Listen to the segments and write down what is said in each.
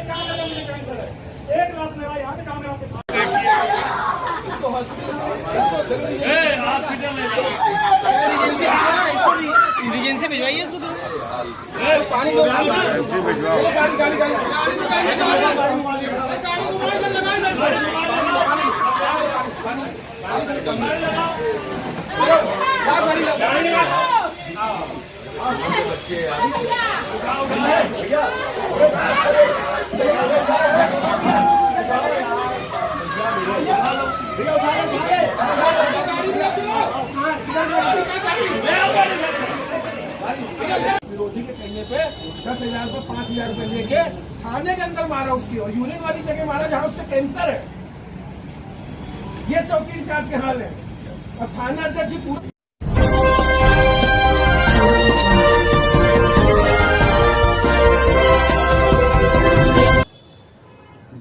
कहाँ लगा मुझे कैंसर है? एक लाख मेरा यहाँ पे काम है आपके साथ। इमरजेंसी भिजवाइए इसको तो पानी विरोधी के कहने पे 10,000 रुपये 5,000 रुपये लेके थाने के अंदर मारा उसकी, और यूनिट वाली जगह मारा जहाँ उसके कैंसर है। ये चौकी इंचार्ज के हाल है और थाना अध्यक्ष जी पूरे।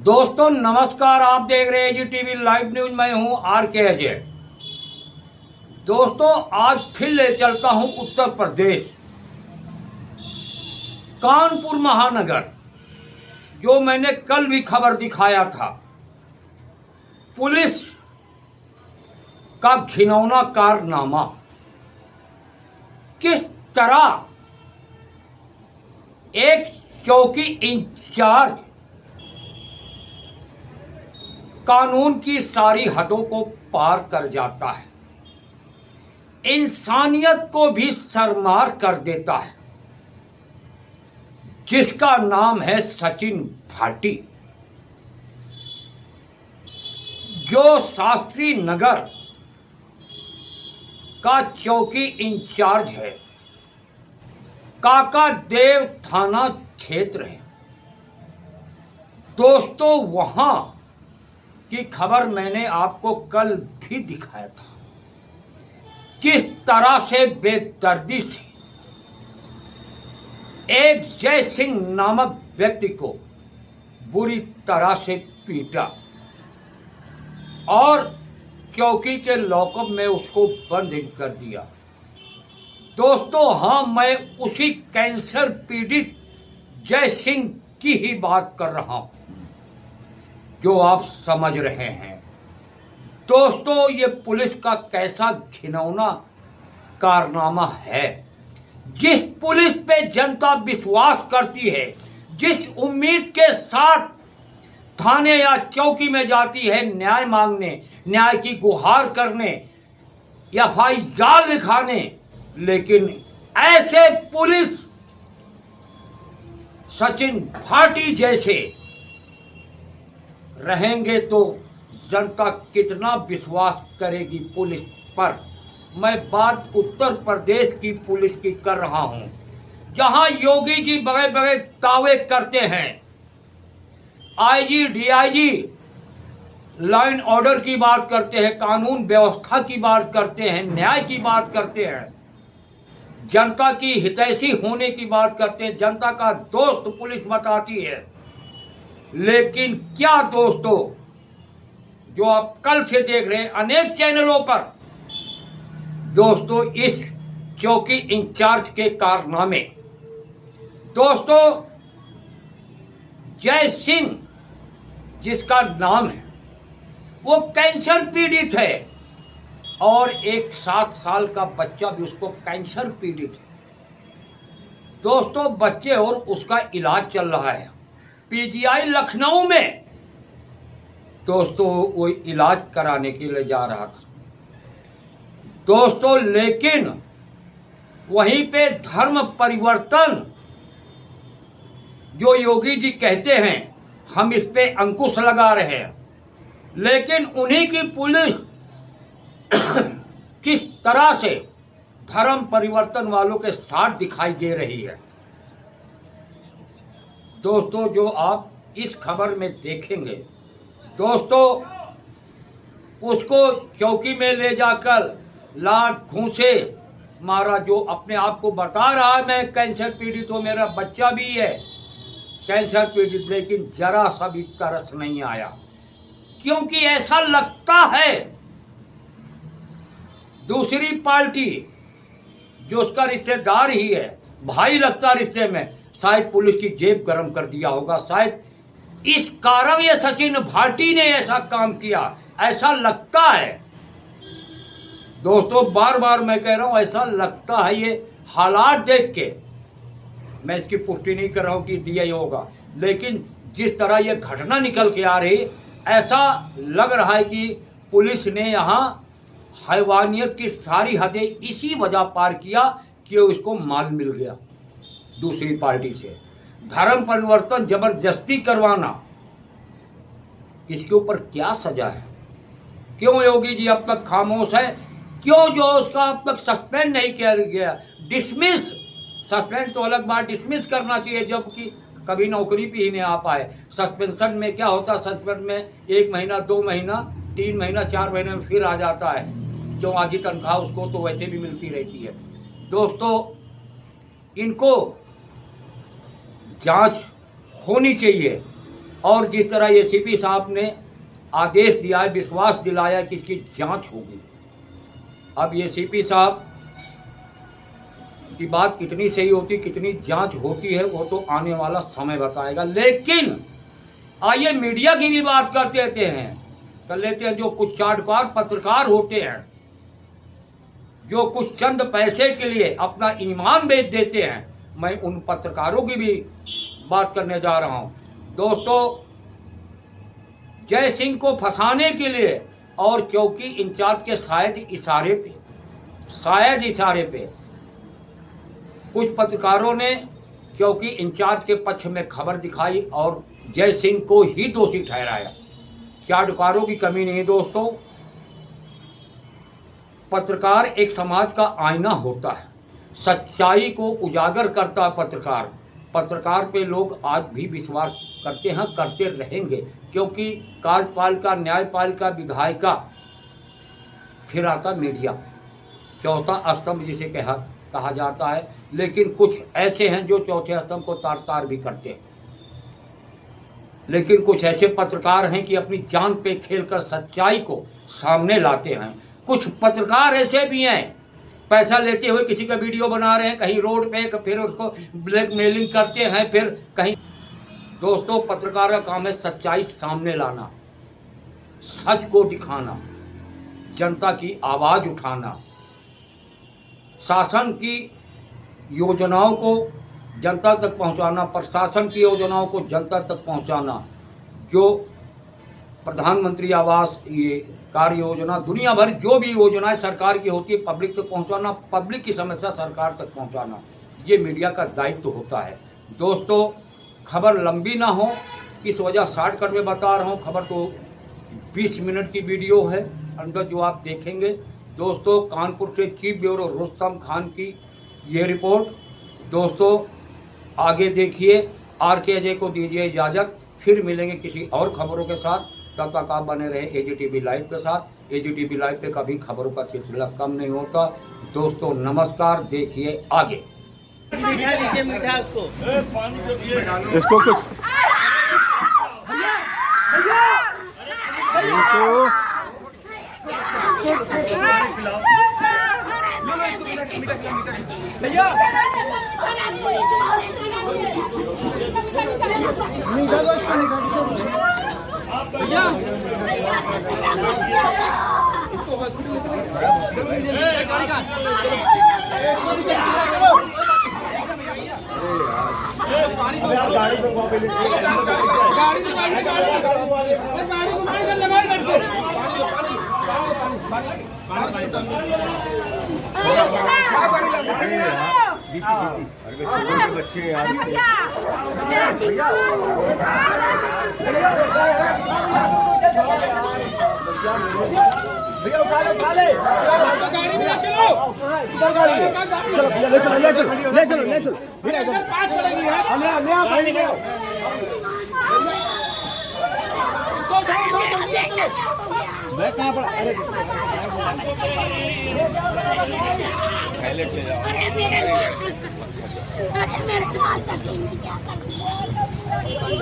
दोस्तों नमस्कार, आप देख रहे हैं जी टीवी लाइव न्यूज। मैं हूं आर के अजय। दोस्तों आज फिर ले चलता हूं उत्तर प्रदेश, कानपुर महानगर, जो मैंने कल भी खबर दिखाया था। पुलिस का घिनौना कारनामा, किस तरह एक चौकी इंचार्ज कानून की सारी हदों को पार कर जाता है, इंसानियत को भी सरमार कर देता है, जिसका नाम है सचिन भाटी, जो शास्त्री नगर का चौकी इंचार्ज है, काका देव थाना क्षेत्र है। दोस्तों वहां की खबर मैंने आपको कल भी दिखाया था, किस तरह से बेदर्दी से एक जय सिंह नामक व्यक्ति को बुरी तरह से पीटा और चौकी के लॉकअप में उसको बंद कर दिया। दोस्तों हाँ, मैं उसी कैंसर पीड़ित जय सिंह की ही बात कर रहा हूं, जो आप समझ रहे हैं। दोस्तों ये पुलिस का कैसा घिनौना कारनामा है। जिस पुलिस पे जनता विश्वास करती है, जिस उम्मीद के साथ थाने या चौकी में जाती है न्याय मांगने, न्याय की गुहार करने, एफआईआर लिखाने, लेकिन ऐसे पुलिस सचिन भाटी जैसे रहेंगे तो जनता कितना विश्वास करेगी पुलिस पर। मैं बात उत्तर प्रदेश की पुलिस की कर रहा हूं, जहां योगी जी बड़े बड़े दावे करते हैं, आईजी डीआईजी लाइन ऑर्डर की बात करते हैं, कानून व्यवस्था की बात करते हैं, न्याय की बात करते हैं, जनता की हितैषी होने की बात करते हैं, जनता का दोस्त पुलिस बताती है। लेकिन क्या दोस्तों, जो आप कल से देख रहे हैं अनेक चैनलों पर, दोस्तों इस चौकी इंचार्ज के कारनामे, दोस्तों जय सिंह जिसका नाम है, वो कैंसर पीड़ित है और एक 7 साल का बच्चा भी उसको कैंसर पीड़ित है। दोस्तों बच्चे और उसका इलाज चल रहा है पीजीआई लखनऊ में। दोस्तों वो इलाज कराने के लिए जा रहा था दोस्तों, लेकिन वहीं पे धर्म परिवर्तन जो योगी जी कहते हैं, हम इस पे अंकुश लगा रहे हैं, लेकिन उन्हीं की पुलिस किस तरह से धर्म परिवर्तन वालों के साथ दिखाई दे रही है। दोस्तों जो आप इस खबर में देखेंगे, दोस्तों उसको चौकी में ले जाकर लात घूंसे मारा, जो अपने आप को बता रहा है मैं कैंसर पीड़ित हूं, मेरा बच्चा भी है कैंसर पीड़ित, लेकिन जरा सा भी तरस नहीं आया, क्योंकि ऐसा लगता है दूसरी पार्टी जो उसका रिश्तेदार ही है, भाई लगता रिश्ते में, शायद पुलिस की जेब गरम कर दिया होगा, शायद इस कारण ये सचिन भाटी ने ऐसा काम किया, ऐसा लगता है दोस्तों। बार बार मैं कह रहा हूं, ऐसा लगता है। ये हालात देख के, मैं इसकी पुष्टि नहीं कर रहा हूं कि दिया ही होगा, लेकिन जिस तरह ये घटना निकल के आ रही, ऐसा लग रहा है कि पुलिस ने यहाँ हैवानियत की सारी हदें इसी वजह पार किया कि उसको माल मिल गया दूसरी पार्टी से। धर्म परिवर्तन जबरदस्ती करवाना, इसके ऊपर क्या सजा है? क्यों योगी जी अब तक खामोश है? क्यों जो उसका अब तक सस्पेंड नहीं किया गया? डिसमिस, सस्पेंड तो अलग बात, डिसमिस करना चाहिए, जबकि कभी नौकरी पे ही नहीं आ पाए। सस्पेंशन में क्या होता है? सस्पेंड में 1 महीना, 2 महीना, 3 महीना, 4 महीने में फिर आ जाता है, क्यों? आधी तनख्वाह उसको तो वैसे भी मिलती रहती है। दोस्तों, इनको जांच होनी चाहिए, और जिस तरह ये सीपी साहब ने आदेश दिया है, विश्वास दिलाया कि इसकी जांच होगी। अब ये सीपी साहब की बात कितनी सही होती, कितनी जांच होती है, वो तो आने वाला समय बताएगा। लेकिन आइए मीडिया की भी बात कर लेते हैं। जो कुछ चाटकार पत्रकार होते हैं, जो कुछ चंद पैसे के लिए अपना ईमान बेच देते हैं, मैं उन पत्रकारों की भी बात करने जा रहा हूं। दोस्तों, जय सिंह को फंसाने के लिए और चौकी इंचार्ज के शायद इशारे पे कुछ पत्रकारों ने चौकी इंचार्ज के पक्ष में खबर दिखाई और जय सिंह को ही दोषी ठहराया। चाटकारों की कमी नहीं दोस्तों। पत्रकार एक समाज का आईना होता है, सच्चाई को उजागर करता है पत्रकार। पत्रकार पे लोग आज भी विश्वास करते हैं, करते रहेंगे, क्योंकि कार्यपालिका, न्यायपालिका, विधायिका, फिर आता मीडिया, चौथा स्तंभ जिसे कहा जाता है। लेकिन कुछ ऐसे हैं जो चौथे स्तंभ को तार भी करते हैं। लेकिन कुछ ऐसे पत्रकार हैं कि अपनी जान पे खेलकर सच्चाई को सामने लाते हैं। कुछ पत्रकार ऐसे भी हैं, पैसा लेते हुए किसी का वीडियो बना रहे हैं कहीं रोड पे, फिर उसको ब्लैकमेलिंग करते हैं, फिर कहीं। दोस्तों, पत्रकार का काम है सच्चाई सामने लाना, सच को दिखाना, जनता की आवाज उठाना, शासन की योजनाओं को जनता तक पहुंचाना, प्रशासन की योजनाओं को जनता तक पहुंचाना। जो प्रधानमंत्री आवास, ये कार्य योजना, दुनिया भर जो भी योजनाएं सरकार की होती है, पब्लिक तक पहुंचाना, पब्लिक की समस्या सरकार तक पहुंचाना, ये मीडिया का दायित्व होता है। दोस्तों, खबर लंबी ना हो, इस वजह शॉर्टकट में बता रहा हूं। खबर तो 20 मिनट की वीडियो है, अंदर जो आप देखेंगे। दोस्तों, कानपुर से चीफ ब्यूरो रुस्तम खान की ये रिपोर्ट। दोस्तों, आगे देखिए। RK अजय को दीजिए इजाज़त, फिर मिलेंगे किसी और खबरों के साथ। तब तक आप बने रहे AGTV लाइव के साथ। AGTV लाइव पे कभी खबरों का सिलसिला कम नहीं होता। दोस्तों, नमस्कार। देखिए आगे। इसको कुछ बच्चे यार भैया उठा ले गाड़ी में चलो। इधर गाड़ी है, चलो भैया ले चलो भैया इधर पास चलेगी है। ले आ भाई ले मैं कहां पर? अरे पहले ले जाओ।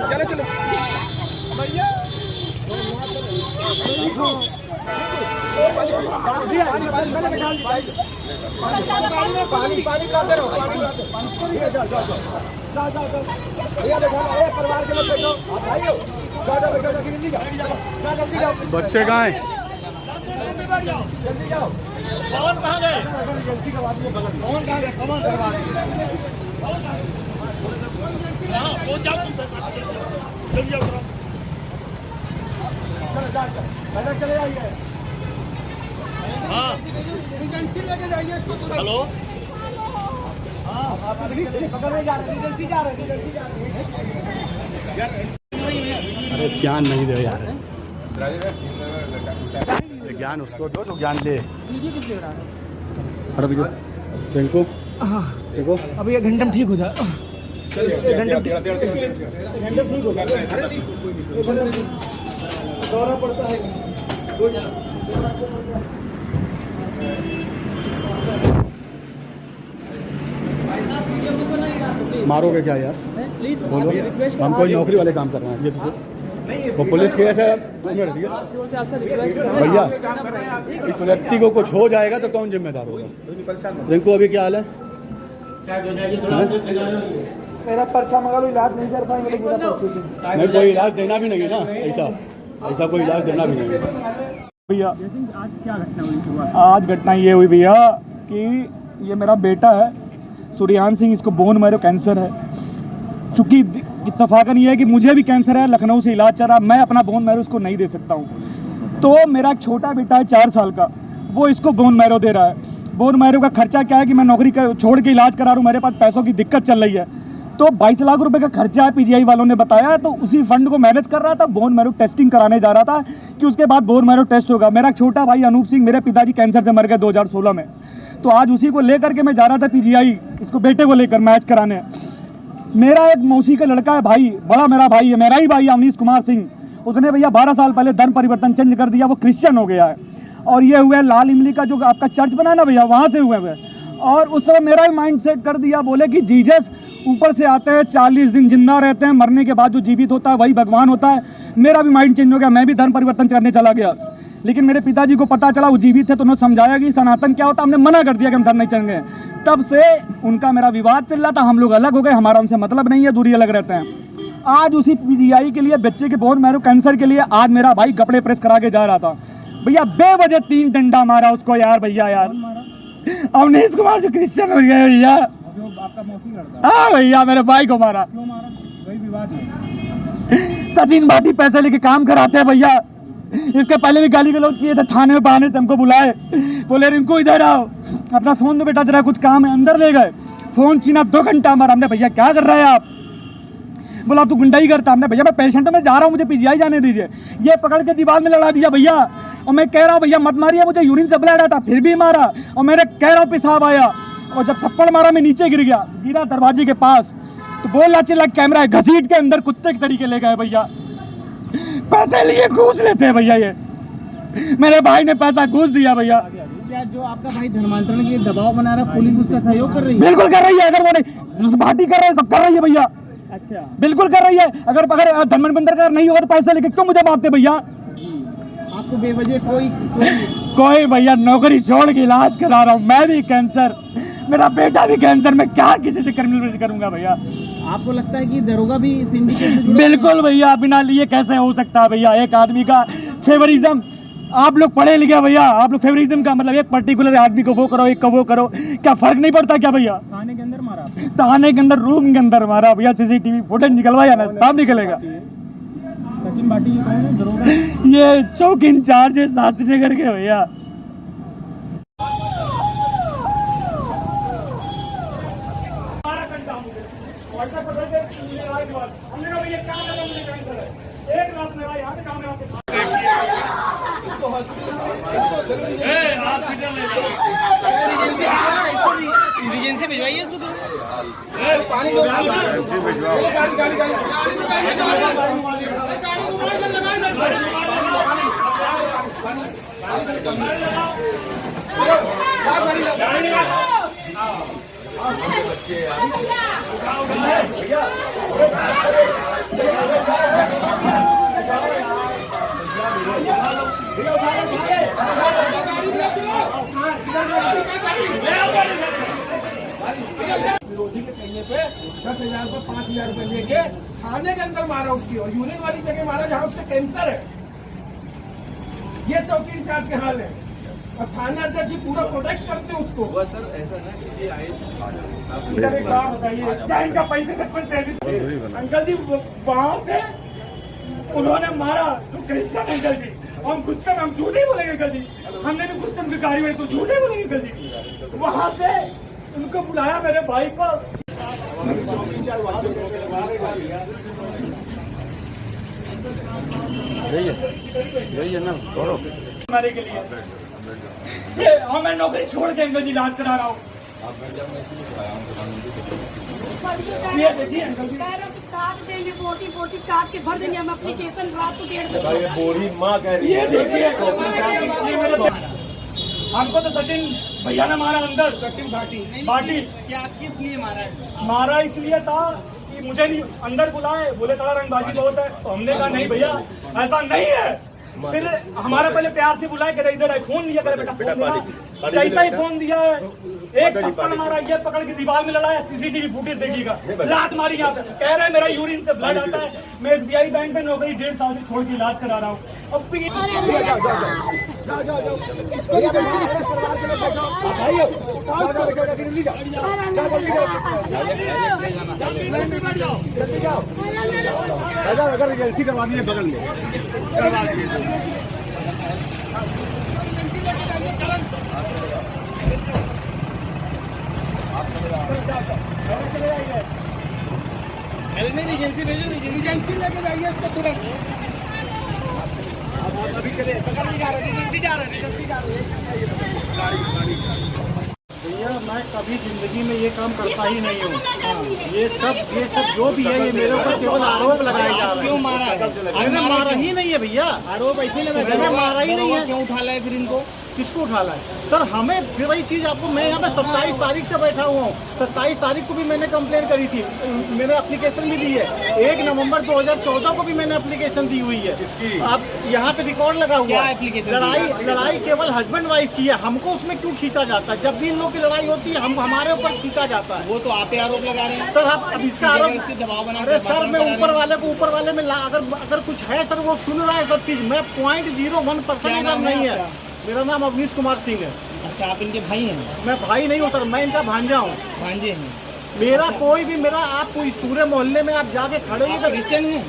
चलो भैया पानी का दे रहा हूं। पानी भैया बैठो, परिवार के लोग बैठो, आप भाई हो, जाओ बैठो, जल्दी जाओ, जल्दी जाओ, बच्चे कहाँ हैं? जल्दी जाओ। कौन कहाँ गए? जल्दी का बात नहीं, कौन कहाँ गए? कौन करवा वो जाओ, जल्दी जाओ, चलो चले जाइए। हाँ लेके जाइए। हेलो, हाँ आप पकड़ में जा रहे हैं, जल्दी जा रहे हैं। अरे ज्ञान नहीं दे यार, ज्ञान उसको दो जो ज्ञान ले। अरे भैया देखो, देखो अभी 1 घंटे में ठीक हो जाए। दौरा पड़ता है। मारोगे क्या यार? बोलो, हम कोई नौकरी वाले काम कर रहे हैं। ये वो पुलिस केस है भैया। इस व्यक्ति को कुछ हो जाएगा तो कौन जिम्मेदार होगा? रिंकू अभी क्या हाल है? मेरा पर्चा मगा लो, इलाज नहीं कर पाएंगे। नहीं, कोई इलाज देना भी नहीं ना, ऐसा कोई इलाज देना भी नहीं भैया। आज क्या घटना हुई? आज घटना ये हुई भैया कि ये मेरा बेटा है सूर्यान सिंह, इसको बोन मैरो कैंसर है। चूँकि इत्तफाकन ये है कि मुझे भी कैंसर है, लखनऊ से इलाज चल रहा, मैं अपना बोन मैरो उसको नहीं दे सकता हूँ। तो मेरा एक छोटा बेटा है 4 साल का, वो इसको बोन मैरो दे रहा है। बोन मैरो का खर्चा क्या है कि मैं नौकरी छोड़ के इलाज करा रहा हूँ, मेरे पास पैसों की दिक्कत चल रही है। तो 22 लाख रुपए का खर्चा है, पीजीआई वालों ने बताया। तो उसी फंड को मैनेज कर रहा था, बोन मैरो टेस्टिंग कराने जा रहा था कि उसके बाद बोन मैरो टेस्ट होगा। मेरा छोटा भाई अनूप सिंह, मेरे पिताजी कैंसर से मर गए 2016 में। तो आज उसी को लेकर के मैं जा रहा था पीजीआई, इसको बेटे को लेकर मैच कराने। मेरा एक मौसी का लड़का है भाई, बड़ा मेरा भाई है, मेरा ही भाई है अवनीश कुमार सिंह। उसने भैया 12 साल पहले धर्म परिवर्तन चेंज कर दिया, वो क्रिश्चियन हो गया है। और ये हुए लाल इमली का जो आपका चर्च बना है ना भैया, वहाँ से हुए हुए। और उस समय मेरा ही माइंड सेट कर दिया, बोले कि जीसस ऊपर से आते हैं, 40 दिन जिंदा रहते हैं, मरने के बाद जो जीवित होता है वही भगवान होता है। मेरा भी माइंड चेंज हो गया, मैं भी धर्म परिवर्तन करने चला गया। लेकिन मेरे पिताजी को पता चला वो जीवित थे, तो उन्होंने समझाया कि सनातन क्या होता है, हमने मना कर दिया कि हम धर्म नहीं चलेंगे। तब से उनका मेरा विवाद चल रहा था, हम लोग अलग हो गए, हमारा उनसे मतलब नहीं है, दूरी अलग रहते हैं। आज उसी पीजीआई के लिए, बच्चे के बोन मैरो कैंसर के लिए आज मेरा भाई कपड़े प्रेस करा के जा रहा था भैया, बेवजह 3 डंडा मारा उसको यार भैया। यार अवनीश कुमार जो क्रिश्चियन हो गया भैया, आपका मौसी लड़का? हाँ भैया, मेरे भाई को मारा। क्यों मारा? कोई विवाद नहीं। सचिन भाटी पैसे लेके काम कराते हैं भैया। इसके पहले भी गाली गलौज किए थे, थाने में बहाने से हमको बुलाए, बोले रिंकू इधर आओ, अपना फोन दो बेटा, जरा कुछ काम है। अंदर ले गए, फोन छीना, 2 घंटा मारा। हमने भैया क्या कर रहे हैं आप? बोला तू गुंडाई करता। हमने भैया मैं पेशेंट में जा रहा हूँ, मुझे पीजीआई जाने दीजिए। ये पकड़ के दीवार में लड़ा दिया भैया। और मैं कह रहा हूँ भैया मत मारिए मुझे, यूरिन से ब्लड आता, फिर भी मारा। और मेरे कह रहा हूँ पेशाब आया, और जब थप्पड़ मारा मैं नीचे गिरा दरवाजे के पास। तो बोल चिल्ला, कैमरा घसीट के अंदर कुत्ते के तरीके ले गए भैया। पैसे लिए घूस लेते हैं भैया, ये मेरे भाई ने पैसा घूस दिया भैया। क्या जो आपका भाई धर्मांतरण के दबाव बना रहा है, पुलिस उसका सहयोग कर रही है? बिल्कुल कर रही है। अगर वो नहीं भाटी कर रहे हैं, सब कर रही है भैया। अच्छा, बिल्कुल कर रही है। अगर धर्मांतरण कर नहीं होगा तो पैसे लेके क्यों मुझे मारते भैया? आपको बेवजह कोई भैया नौकरी छोड़ के इलाज करा रहा हूँ, मैं भी कैंसर, मेरा बेटा भी कैंसर, मैं क्या किसी से क्रिमिनल करूंगा भैया? आपको लगता है कि दरोगा भी सिंडिकेट से जुड़ा? बिल्कुल भैया, बिना लिए कैसे हो सकता है भैया? एक आदमी का फेवरिज्म, आप लोग पढ़े लिखे भैया, आप लोग फेवरिज्म का मतलब एक पर्टिकुलर आदमी को वो करो, एक को वो करो, क्या फर्क नहीं पड़ता क्या भैया? थाने के अंदर मारा? थाने के अंदर, रूम के अंदर मारा भैया। सीसीटीवी फुटेज निकलवाया ना, सब निकलेगा। सचिन भाटी ये कौन है दरोगा? ये चौकी इंचार्ज है शास्त्री नगर के भैया। इंटेलिजेंस से भिजवाइए इसको तो। विरोधी के कहने पे 10,000 रुपये 5,000 रुपये लेके थाने के अंदर मारा उसकी, और यूनिक वाली जगह मारा जहाँ उसके कैंसर है। ये चौकी इंचार्ज के हाल है, और थाना अध्यक्ष जी पूरा प्रोटेक्ट करते हैं उसको। सर ऐसा ना कि ये आए इधर एक बात बताइए, क्या इनका पैसे तक पर सैलरी अंकल जी वहाँ से उन्होंने मारा तो क्रिश्चियन अंकल जी, हम गुस्से में हम झूठ नहीं बोलेंगे अंकल जी, हमने भी गुस्से में गाड़ी में तो झूठ नहीं बोलेंगे अंकल जी। वहाँ से उनको बुलाया मेरे भाई को, यही है ना, छोड़ो। हमारे के लिए ये मैं नौकरी छोड़ के अंकल जी इलाज करा रहा हूँ। ये देखिए अंकल जी, काट देंगे, बोटी काट के भर देंगे हम एप्लीकेशन रात को 1:30 बजे। बोरी माँ कह रही ये देखिए हमको तो सचिन भैया ने मारा अंदर, सचिन भाटी बाटी क्या किस लिए मारा है? मारा इसलिए था कि मुझे नहीं अंदर बुलाए, बोले थोड़ा रंगबाजी बहुत है, तो हमने कहा नहीं भैया ऐसा नहीं है। फिर हमारा पहले प्यार से बुलाए, करे इधर फोन लिया, करे बेटा फोन दिया, जैसा ही फोन दिया है एक थप्पड़ मारा, ये पकड़ के दीवार में लड़ाया, सीसीटीवी फुटेज देखिएगा, लात मारी यहाँ पे, कह रहे हैं मेरा यूरिन से ब्लड आता है, मैं SBI बैंक में नौकरी 1.5 साल से छोड़ के इलाज करा रहा हूँ। अब अगर गलती करवा दी है बगल में एजेंसी भेजो, एजेंसी लेके जाइए इसको तुरंत। अभी चले पकड़ नहीं जा रहे, एजेंसी जा रहे भैया मैं कभी जिंदगी में ये काम करता ही नहीं हूँ। ये सब जो भी है ये मेरे ऊपर केवल आरोप लगाए जा रहे हैं। क्यों मारा है? मैंने मारा ही नहीं है भैया, आरोप ऐसे लगा, मैंने मारा ही नहीं है। क्यों उठा लाए फिर इनको? किसको उठा लाए सर? हमें फिर वही चीज आपको, मैं यहाँ पे 27 तारीख से बैठा हुआ हूँ, 27 तारीख को भी मैंने कंप्लेन करी थी, मैंने एप्लीकेशन भी दी है, 1 नवंबर 2014 को भी मैंने एप्लीकेशन दी हुई है। अब यहाँ पे रिकॉर्ड लगा हुआ क्या है। एप्लीकेशन? लड़ाई केवल हस्बैंड वाइफ की है, हमको उसमें क्यों खींचा जाता है? जब भी इन लोगों की लड़ाई होती है हम हमारे ऊपर खींचा जाता है। वो तो आप ही आरोप लगा रहे हैं सर आप अब इसका आरोप, दबाव बना, अरे सर मैं ऊपर वाले में अगर कुछ है सर वो सुन रहा है सब चीज, मैं 0.01% नहीं है। मेरा नाम अवनीश कुमार सिंह है। अच्छा, आप इनके भाई हैं? मैं भाई नहीं हूँ सर, मैं इनका भांजा हूँ। भांजे हैं? मेरा कोई भी आप इस पूरे मोहल्ले में आप जाके खड़े होइए तो क्रिश्चियन हैं?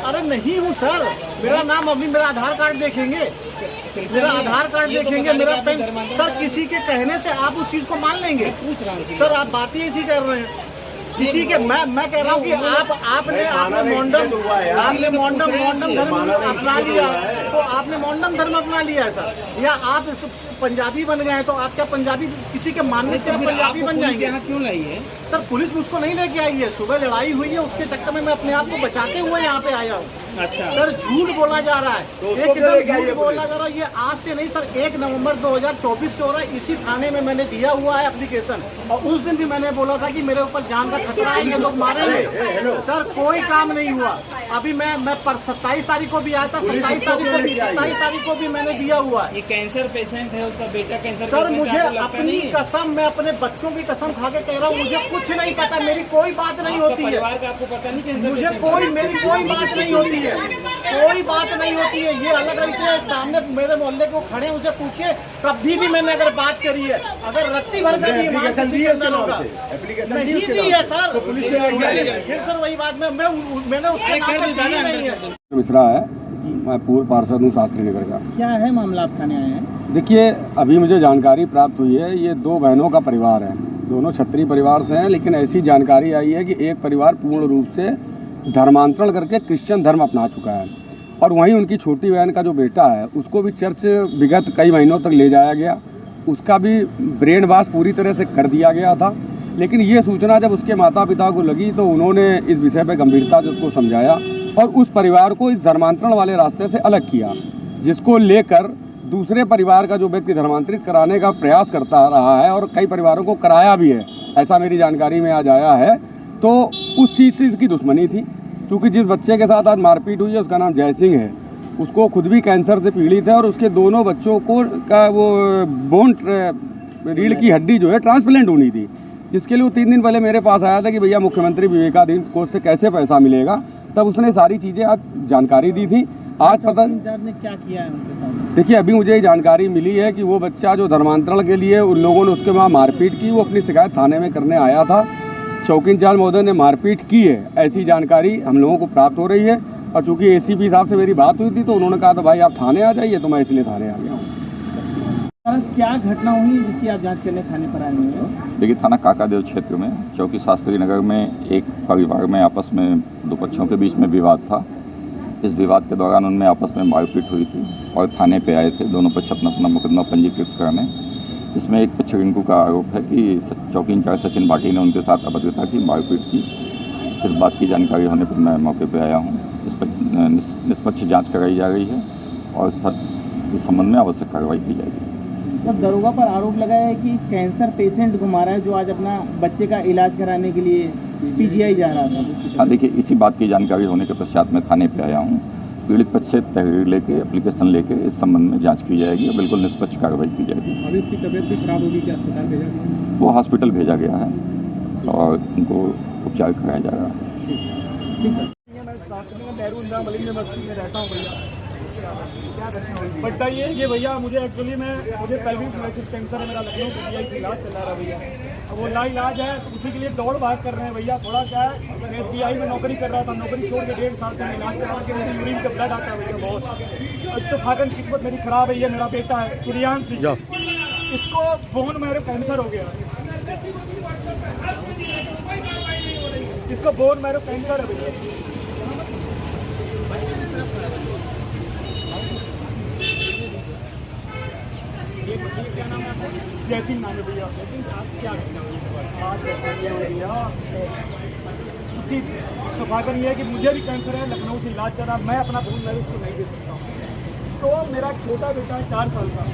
अरे नहीं हूँ सर, मेरा नाम अभी, मेरा आधार कार्ड देखेंगे, मेरा आधार कार्ड देखेंगे, मेरा पेन। सर किसी के कहने से आप उस चीज को मान लेंगे? पूछ रहा हूँ सर आप बात ही ऐसी कर रहे हैं किसी के। मैं कह रहा हूँ कि आपने मोंडम धर्म अपना लिया, तो आपने मोंडम धर्म अपना लिया है सर, या आप पंजाबी बन गए हैं, तो आप क्या पंजाबी किसी के मानने से आप पंजाबी बन जाएंगे? यहाँ क्यों लाई है? सर पुलिस मुझको नहीं लेके आई है, सुबह लड़ाई हुई है, उसके चक्कर में मैं अपने आप को बचाते हुए यहाँ पे आया हूँ। अच्छा सर झूठ बोला जा रहा है, एकदम झूठ बोला जा रहा है। ये आज से नहीं सर, 1 नवंबर 2024 से हो रहा है। इसी थाने में मैंने दिया हुआ है एप्लीकेशन, और उस दिन भी मैंने बोला था कि मेरे ऊपर जान का खतरा है, ये लोग मारेंगे। सर कोई काम नहीं हुआ। अभी मैं 27 तारीख को भी आया था, 27 तारीख को भी मैंने दिया हुआ है। ये कैंसर पेशेंट है, उसका बेटा कैंसर सर पेशेंट, मुझे आपको लगता अपनी नहीं है? कसम, मैं अपने बच्चों की कसम खा के कह रहा हूँ, मुझे कुछ नहीं पता, मेरी कोई बात नहीं होती है। परिवार का आपको पता नहीं कैंसर मुझे पेशेंट? मेरी कोई बात नहीं होती है, कोई बात नहीं होती है। ये अलग रहते हैं, सामने मेरे मोहल्ले को खड़े उसे पूछिए, कभी भी मैंने अगर बात करी है, अगर रत्ती भर का भी नहीं दी है सर, फिर सर वही बात में मैंने उसके नाम पे दी नहीं है। मिश्रा है, मैं पूर्व पार्षद हूँ शास्त्री नगर का। क्या है मामला, आप थाने आए हैं? देखिए अभी मुझे जानकारी प्राप्त हुई है, ये 2 बहनों का परिवार है, दोनों क्षत्रिय परिवार से हैं, लेकिन ऐसी जानकारी आई है कि एक परिवार पूर्ण रूप से धर्मांतरण करके क्रिश्चियन धर्म अपना चुका है, और वहीं उनकी छोटी बहन का जो बेटा है उसको भी चर्च विगत कई महीनों तक ले जाया गया, उसका भी ब्रेन वॉश पूरी तरह से कर दिया गया था। लेकिन ये सूचना जब उसके माता पिता को लगी तो उन्होंने इस विषय पर गंभीरता से उसको समझाया और उस परिवार को इस धर्मांतरण वाले रास्ते से अलग किया, जिसको लेकर दूसरे परिवार का जो व्यक्ति धर्मांतरित कराने का प्रयास करता रहा है और कई परिवारों को कराया भी है, ऐसा मेरी जानकारी में आज आया है। तो उस चीज़ से इसकी दुश्मनी थी, क्योंकि जिस बच्चे के साथ आज मारपीट हुई है उसका नाम जय सिंह है, उसको खुद भी कैंसर से पीड़ित है और उसके दोनों बच्चों को का वो बोन रीढ़ की हड्डी जो है ट्रांसप्लांट होनी थी, इसके लिए वो 3 दिन पहले मेरे पास आया था कि भैया मुख्यमंत्री विवेकाधीन कोष से कैसे पैसा मिलेगा, तब उसने सारी चीज़ें आज जानकारी दी थी। आज पता इंचार्ज ने क्या किया है उनके साथ? देखिए, अभी मुझे ये जानकारी मिली है कि वो बच्चा जो धर्मांतरण के लिए उन लोगों ने उसके वहाँ मारपीट की, वो अपनी शिकायत थाने में करने आया था। चौकी इंचार्ज महोदय ने मारपीट की है, ऐसी जानकारी हम लोगों को प्राप्त हो रही है। और चूंकि एसीपी साहब से मेरी बात हुई थी तो उन्होंने कहा था भाई आप थाने आ जाइए, तो मैं इसलिए थाने आ गया हूँ। क्या घटना हुई जिसकी आप जांच करने थाने पर आए हैं? देखिए, थाना काकादेव क्षेत्र में चौकी शास्त्री नगर में एक परिवार में आपस में दो पक्षों के बीच में विवाद था। इस विवाद के दौरान उनमें आपस में मारपीट हुई थी और थाने पे आए थे दोनों पक्ष अपना अपना मुकदमा पंजीकृत कराने। इसमें एक पक्ष रिंकू का आरोप है कि चौकी इंचार्ज सचिन भाटी ने उनके साथ अभद्रता की, मारपीट की। इस बात की जानकारी होने पर मैं मौके पर आया हूँ। इस पर निष्पक्ष जाँच कराई जा रही है और इस संबंध में आवश्यक कार्रवाई की जाएगी। सब दरोगा पर आरोप लगाया है कि कैंसर पेशेंट को मारा है जो आज अपना बच्चे का इलाज कराने के लिए पीजीआई जा रहा था। हाँ, देखिए, इसी बात की जानकारी होने के पश्चात मैं थाने पे आया हूँ। पीड़ित पक्ष से तहरीर लेके एप्लीकेशन लेके इस संबंध में जांच की जाएगी और बिल्कुल निष्पक्ष कार्रवाई की जाएगी। अभी उसकी तबीयत भी खराब होगी, क्या अस्पताल भेजा गया? वो हॉस्पिटल भेजा गया है और उनको उपचार कराया जा रहा है। मैं शास्त्री में नेहरू इंदिरा मलिक यूनिवर्सिटी में रहता हूँ भैया। बताइए ये भैया, मुझे एक्चुअली मुझे पेल्विक फ्लोरोसिस कैंसर है, मेरा लखनऊ पीजीआई से इलाज चल रहा है भैया। अब वो इलाज है, उसी के लिए दौड़ भाग कर रहे हैं भैया। थोड़ा क्या है, मैं एसबीआई में नौकरी कर रहा था, नौकरी छोड़ के 1.5 साल से मैं इलाज करा के मुझे यूरिन का ब्लड आता है भैया बहुत। इत्तेफाकन किस्मत मेरी खराब है। ये मेरा बेटा है सूर्यान सिंह, इसको बोन मैरो कैंसर हो गया। इसको बोन मैरो कैंसर है भैया। क्या नाम है? जैसिंग नाम है भैया। क्या आज भैया तो फायदा ये है कि मुझे भी कैंसर है, लखनऊ से इलाज चल रहा, मैं अपना बोन मैरो इसको नहीं दे सकता हूँ। तो मेरा छोटा बेटा है 4 साल का,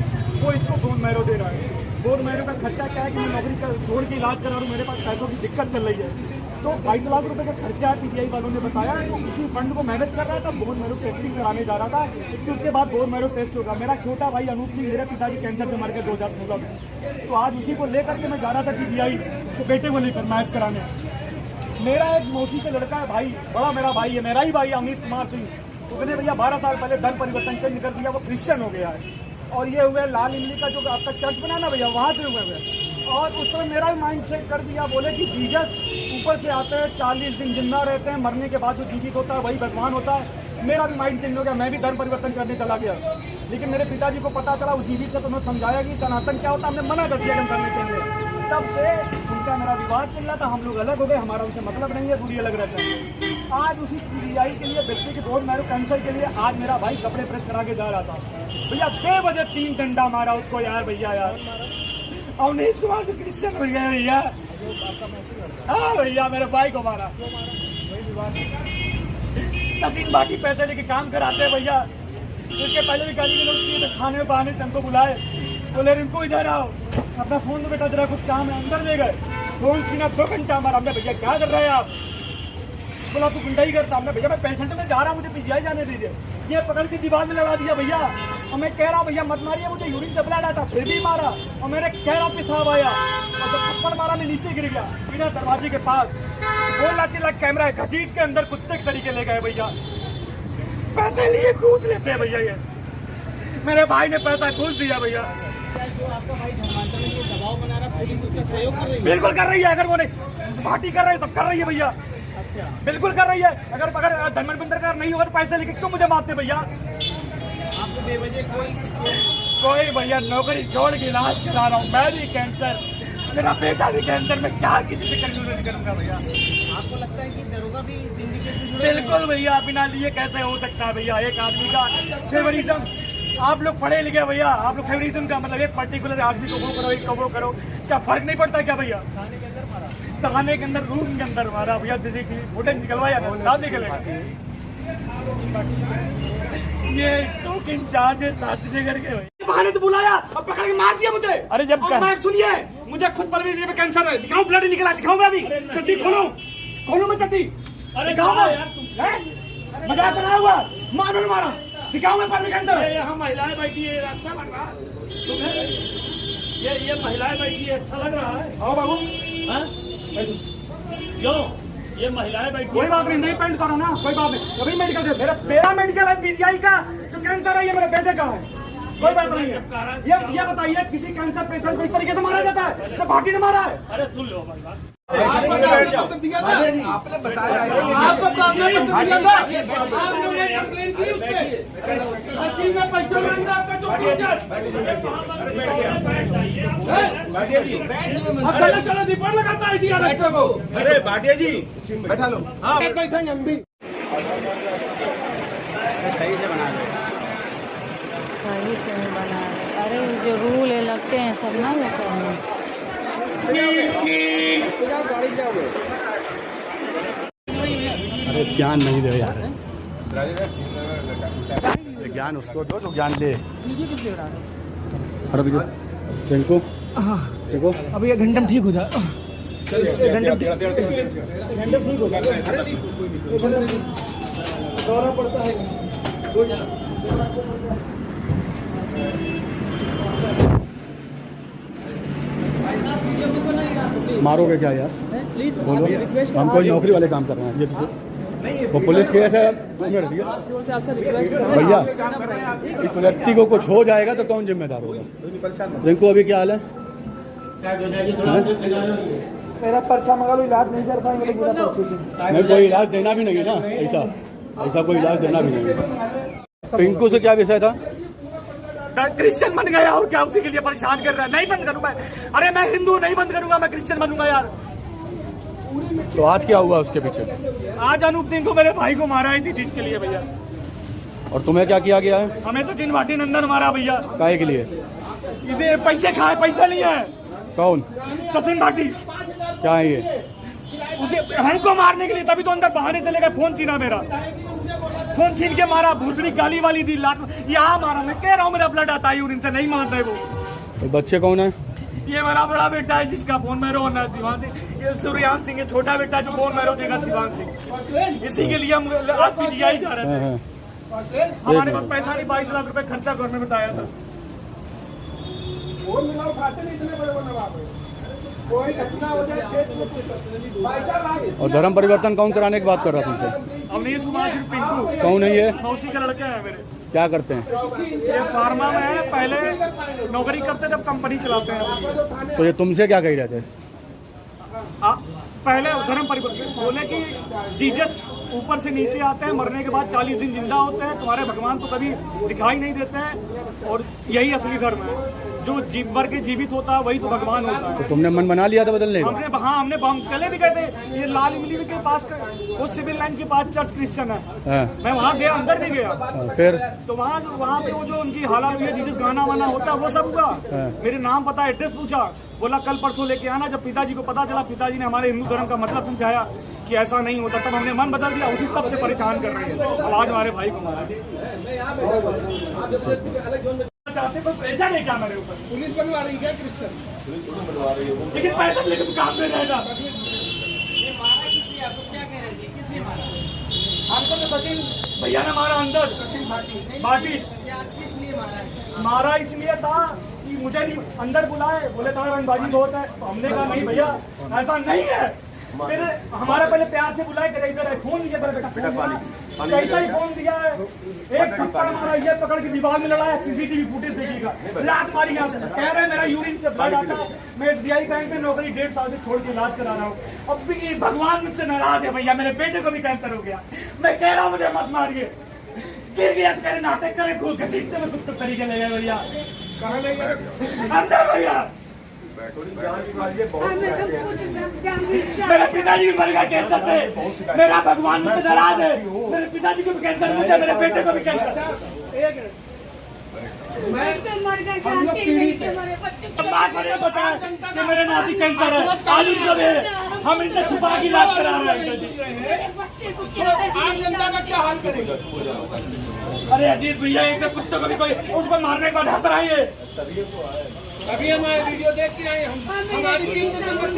वो इसको बोन मैरो दे रहा है। बोन मैरो का खर्चा क्या है कि मैं नौकरी छोड़ के इलाज करा रहा हूँ, मेरे पास पैसों की दिक्कत चल रही है। तो 22 लाख रुपए का खर्चा है, पीजीआई वालों ने बताया। तो इसी फंड को मैनेज कर रहा था, बोन मैरो टेस्टिंग कराने जा रहा था। तो उसके बाद बोन मैरो टेस्ट होगा। मेरा छोटा भाई अनूप सिंह, मेरे पिताजी कैंसर से मर गए 2016 में। तो आज उसी को लेकर के मैं जा रहा था पीजीआई, तो बेटे को लेकर मैच कराने। मेरा एक मौसी का लड़का है भाई, बड़ा मेरा भाई है, मेरा ही भाई अमित कुमार सिंह। उसने भैया 12 साल पहले धर्म परिवर्तन चेंज कर दिया, वो क्रिश्चियन हो गया है। और ये हुए लाल इमली का जो आपका चर्च बना ना भैया, वहाँ से हुए। और उस समय मेरा भी माइंड सेट कर दिया, बोले कि जीसस ऊपर से आते हैं, 40 दिन जिंदा रहते हैं, मरने के बाद जो जीवित होता है वही भगवान होता है। मेरा भी माइंड चेंज हो गया, मैं भी धर्म परिवर्तन करने चला गया। लेकिन मेरे पिताजी को पता चला, उस जीवित को तो मैं समझाया कि सनातन क्या होता है, हमने मना कर दिया कि हम करने चाहिए। तब से उनका मेरा विवाद चल रहा था, हम लोग अलग हो गए, हमारा उनसे मतलब नहीं है, दूरी अलग रहता है। आज उसी पीजीआई के लिए, बच्चे के बोन मैरो कैंसर के लिए आज मेरा भाई कपड़े प्रेस करा के जा रहा था भैया। 2 बजे 3 डंडा मारा उसको यार भैया यार। अवनीश कुमार से क्रिश्चियन हो गए भैया। हाँ भैया, मेरे भाई को मारा। सचिन बाकी पैसे लेके काम कराते हैं भैया। इसके पहले भी गाली गलौज किए थे, खाने में बहाने से हमको बुलाए, बोले रिंकू इधर आओ, अपना फोन तो बेटा जरा कुछ काम है। अंदर ले गए, फोन छीना, 2 घंटा हमारा। हमने भैया क्या कर रहे हैं आप? बोला तू गुंडा ही करता। हमने भैया मैं पेशेंट में जा रहा हूँ, मुझे पीजीआई जाने दीजिए। ये पकड़ के दीवार में लगा दिया भैया। और मैं कह रहा हूँ भैया मत मारिए मुझे, यूरिन से ब्लड आता, फिर भी मारा। और मेरे कह रहा हूँ पेशाब आया, और जब थप्पड़ मारा मैं नीचे गिर गया बिना दरवाजे के पास। 2 लाख कैमरा है, घसीट के अंदर कुत्ते के तरीके ले गए भैया। पैसे लिए घूस लेते हैं भैया। ये मेरे भाई ने पैसा घूस दिया भैया। जो आपका भाई धर्मांतरण में दबाव बना रहा है, पुलिस उसका सहयोग कर रही है? बिल्कुल कर रही है। अगर वो नहीं पार्टी कर रहे हैं, सब कर रही है भैया। अच्छा, बिल्कुल कर रही है। अगर धर्मेंद्र नहीं होगा तो पैसे लेके क्यों मुझे मारते भैया? आपको बेवजह कोई भैया नौकरी छोड़ के इलाज करा रहा हूँ। मैं भी कैंसर, मेरा बेटा भी कैंसर, में क्या किसी से कंफ्यूजन करूंगा भैया? आपको लगता है कि दरोगा भी सिंडिकेट से जुड़े? बिल्कुल भैया, बिना लिए कैसे हो सकता है भैया? एक आदमी का फेवरिज्म, आप लोग पढ़े लिखे भैया, आप लोग फेवरिज्म का मतलब एक पर्टिकुलर आदमी को वो करो, एक को वो करो, क्या फर्क नहीं पड़ता क्या भैया? थाने के अंदर मारा, थाने के अंदर रूम के अंदर मारा भैया। जैसे कि फुटेज निकलवाया ना निकलेगा। ये चौकी इंचार्ज शास्त्री करके बहाने से बुलाया और पकड़ के मार दिया मुझे। अरे जब मैं सुनिए, मुझे खुद पर भी कैंसर है, दिखाऊं ब्लड निकला, दिखाऊं मैं अभी चड्डी खोलो, खोलो मैं चड्डी। अरे दिखाऊं मैं, मजाक बनाया हुआ, मारो मारा, दिखाऊं मैं पर कैंसर है। यहाँ महिलाएं बैठी है, अच्छा लग रहा है ये महिलाएं बैठी है, अच्छा लग रहा है। आओ बाबू क्यों ये महिलाएं बैठी, कोई बात नहीं पेंट करो ना, कोई बात नहीं। अभी मेडिकल से मेरा मेडिकल है पीजीआई का, जो कैंसर है ये मेरे बेटे का है, कोई बात नहीं है। ये बताइए किसी कैंसर पेशेंट को इस तरीके से मारा जाता है? सिर्फ घाटी ने मारा है। अरे सुन लो हमारी बात, आपने बताया आपको प्रॉब्लम चलो रिपोर्ट लगाता है को। अरे भाटिया जी बैठा लो, बैठेंगे हम भी। सही से बना रहे, अरे जो रूल है लगते हैं सब ना लगते हैं। अरे ज्ञान नहीं दे यार, ज्ञान उसको दो जो ज्ञान दे। अरे देखो देखो अभी 1 घंटे में ठीक हो जाए, 1 घंटे ठीक हो जाए। दौरा पड़ता है मारोगे क्या यार? बोलो, हम कोई नौकरी वाले काम कर रहे हैं। ये पीछे वो पुलिस केस है भैया, इस व्यक्ति को कुछ हो जाएगा तो कौन जिम्मेदार होगा? इनको अभी क्या हाल है? मेरा पर्चा मंगा लो, इलाज नहीं कर पाएंगे नहीं, कोई इलाज देना भी नहीं ना, ऐसा कोई इलाज देना भी नहीं। पिंकू से क्या विषय था? क्रिश्चियन बन गया और क्या उसी के लिए परेशान कर रहा है? नहीं बंद करूंगा, अरे मैं हिंदू नहीं बंद करूंगा, मैं क्रिश्चियन बनूंगा यार। तो आज क्या हुआ उसके पीछे? आज अनूप सिंह को मेरे भाई को मारा इसी चीज के लिए भैया। और तुम्हें क्या किया गया है? हमें सचिन भाटी नंदन मारा भैया। काहे के लिए? इसे पैसे खाए, पैसा नहीं है। कौन? सचिन भाटी। क्या है ये? उसे हमको मारने के लिए, तभी तो अंदर बहाने चले गए, फोन छीना मेरा, फोन छीन के मारा, भूसड़ी गाली वाली दी, लात यहाँ मारा। मैं कह रहा हूँ मेरा ब्लड आता है यूरिन से, नहीं मारता है वो। तो बच्चे कौन है? ये मेरा बड़ा बेटा है जिसका फोन मैरो होना है, शिवान सिंह। ये सूर्यान सिंह है छोटा बेटा जो फोन मैरो देगा, शिवान सिंह। इसी के लिए हम आज पीजीआई जा रहे थे। हमारे पास पैसा नहीं, 22 लाख रुपए खर्चा करने में बताया था। कोई घटना हो जाए और धर्म परिवर्तन कौन कराने की बात कर रहा था तुमसे? अवनीश कुमार सिंह पिंकू। कौन है ये? मौसी के लड़के हैं मेरे। क्या करते हैं? ये फार्मा में है, पहले नौकरी करते जब कंपनी चलाते हैं। तो ये तुमसे क्या कह रहे थे? पहले धर्म परिवर्तन बोले कि जीसस ऊपर से नीचे आते हैं, मरने के बाद 40 दिन जिंदा होते हैं, तुम्हारे भगवान तो कभी दिखाई नहीं देते हैं, और यही असली धर्म है। जो मर के जीवित होता है वही तो भगवान होता है। तो तुमने मन बना लिया था बदलने का? हमने चले भी गए थे। ये लाल मिली के पास, वो सिविल लाइन के पास चर्च क्रिश्चियन है। मैं वहाँ गया, अंदर नहीं गया। फिर तो वहाँ पे वो जो उनकी हालत हुई है, जिस गाना वाना होता है वो सब हुआ। मेरे नाम पता, एड्रेस पूछा, बोला कल परसों लेके आना। जब पिताजी को पता चला, पिताजी ने हमारे हिंदू धर्म का मतलब समझाया कि ऐसा नहीं होता, तब हमने मन बदल दिया। उसी तब से परेशान कर रहे हैं। अब आज हमारे भाई को मारा चाहते, कोई पैसा नहीं क्या मेरे ऊपर। पुलिस बनवा रही है क्रिश्चियन, लेकिन पैसा लेकर काम में रहेगा। हमको तो सचिन भैया ने मारा अंदर, बाटी मारा इसलिए था कि मुझे नहीं अंदर बुलाए, बोले था रंगबाजी बहुत है। हमने कहा नहीं भैया ऐसा नहीं है। फिर हमारा पहले प्यार से बुलाए, तेरा इधर है, फोन दिया बेटा, कैसा ही फोन दिया है। एक थप्पड़ मारा, ये पकड़ के दीवार में लड़ाया, सीसीटीवी फुटेज देखिएगा, लात मारी यहाँ से। कह रहे मेरा यूरिन से ब्लड आता, मैं SBI बैंक में नौकरी 1.5 साल से छोड़ के इलाज करा रहा हूँ। अब भी भगवान मुझसे नाराज है भैया, मेरे बेटे को भी कैंसर हो गया। मैं कह रहा हूँ मुझे मत मारिए, गिर गया करे, नाटक करे, घूस घसीटते में कुछ तरीके ले गए भैया। कहाँ ले गए? अंदर भैया मेरे पिताजी भी मर गए कैंसर से। मेरा भगवान मुझसे नाराज है। मेरे पिताजी को भी कैंसर, मुझे मेरे बेटे को भी कैंसर। बताया कि मेरे नाती कैंसर है, आलू जब है, हम इनसे छुपा के इलाज करा रहे हैं। आम जनता का क्या हाल करेगा? अरे अजीत भैया, एक कुत्ते को भी कोई उसको मारने के बाद हंस रहा है। अभी हमारे वीडियो देख के आए हम, हमारी 3 नंबर